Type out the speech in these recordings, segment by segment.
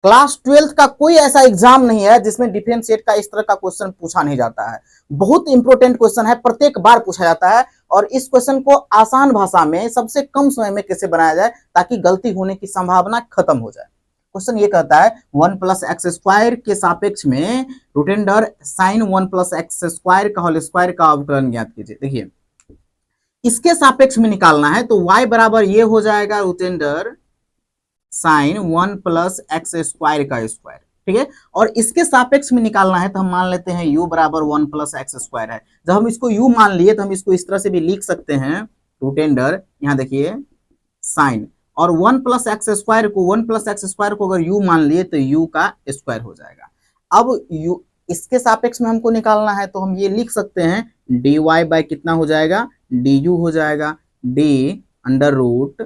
Class 12th का कोई ऐसा एग्जाम नहीं है जिसमें डिफरेंशिएट का इस तरह का क्वेश्चन पूछा नहीं जाता है। बहुत इंपॉर्टेंट क्वेश्चन है, प्रत्येक बार पूछा जाता है। और इस क्वेश्चन को आसान भाषा में सबसे कम समय में कैसे बनाया जाए ताकि गलती होने की संभावना खत्म हो जाए। क्वेश्चन ये कहता है 1 + x² के सापेक्ष में रूट अंडर साइन 1 + x² का होल स्क्वायर का अवकलन ज्ञात कीजिए। देखिए इसके सापेक्ष में निकालना है तो y बराबर ये हो जाएगा रूट अंडर साइन 1 + x² का स्क्वायर, ठीक है। और इसके सापेक्ष में निकालना है तो हम मान लेते हैं u बराबर 1 + x² है। जब हम इसको u मान लिए तो हम इसको इस तरह से भी लिख सकते हैं रूट अंडर, यहां देखिए साइन, और 1 + x² को 1 + x² को अगर u मान लिए तो u का स्क्वायर हो जाएगा। अब u इसके सापेक्ष में हमको निकालना है तो हम ये लिख सकते हैं dy बाय कितना हो जाएगा, du हो जाएगा, d under root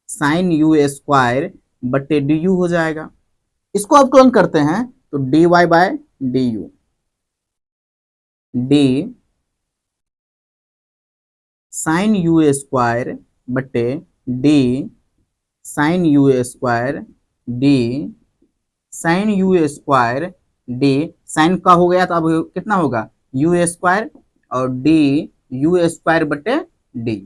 sine u² बटे du हो जाएगा। इसको अवकलन करते हैं तो dy by du, d sine u² बटे d sine u² d sine u² d sine का हो गया तो अब कितना होगा u² और d u² बटे d।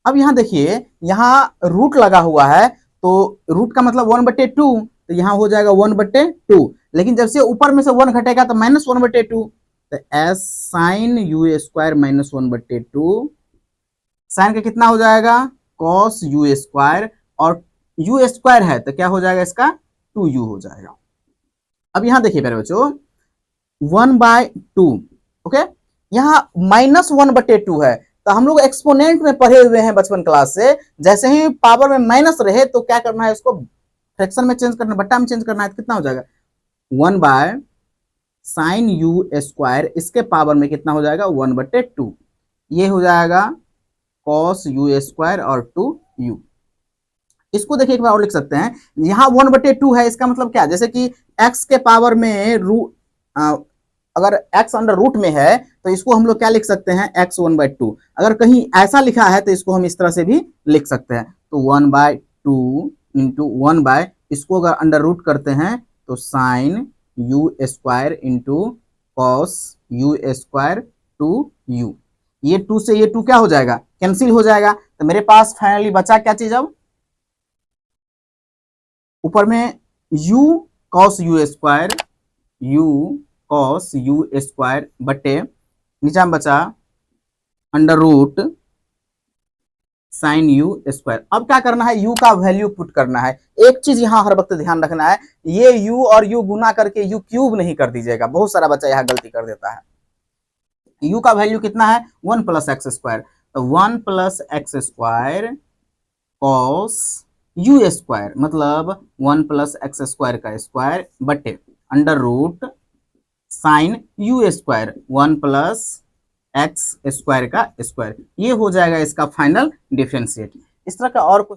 अब यहां देखिए यहां रूट लगा हुआ है तो रूट का मतलब 1/2, तो यहां हो जाएगा 1/2, लेकिन जब से ऊपर में से 1 घटेगा तो -1/2, तो s साइन u² - 1/2 साइन का कितना हो जाएगा cos u², और u² है तो क्या हो जाएगा इसका 2u हो जाएगा। अब यहां देखिए मेरे बच्चों 1/2, ओके, यहां -1/2 है तो हम लोग एक्सपोनेंट में पढ़े हुए हैं बचपन क्लास से, जैसे ही पावर में माइनस रहे तो क्या करना है, इसको फ्रैक्शन में चेंज करना, बट्टा में चेंज करना है तो कितना हो जाएगा 1 साइन u², इसके पावर में कितना हो जाएगा 1/2, ये हो जाएगा cos u² और 2u। इसको देखिए एक बार और लिख सकते हैं, यहाँ 1/2 है, इसका मतलब क्या, जैसे कि x के पावर में अगर x अंडर रूट में है तो इसको हम लोग क्या लिख सकते हैं x 1/2। अगर कहीं ऐसा लिखा है तो इसको हम इस तरह से भी लिख सकते हैं, तो 1/2 इंटू 1 इसको अगर अंडर रूट करते हैं तो sign u² into cos u² 2u, ये 2 से ये 2 क्या हो जाएगा कैंसिल हो जाएगा, तो मेरे पास फाइनली बचा क्या चीज, अब ऊपर में u cos u² बटे नीचे में बचा अंडर रूट साइन u²। अब क्या करना है, u का वैल्यू पुट करना है। एक चीज यहां हर वक्त ध्यान रखना है, ये u और u गुना करके u क्यूब नहीं कर दीजिएगा, बहुत सारा बच्चा यहां गलती कर देता है। u का वैल्यू कितना है 1 + x², तो 1 + x² cos u² मतलब 1 + x² का स्क्वायर बटे under root sine u² 1 + x² का स्क्वायर, ये हो जाएगा इसका फाइनल डिफरेंशिएट। इस तरह का और कुछ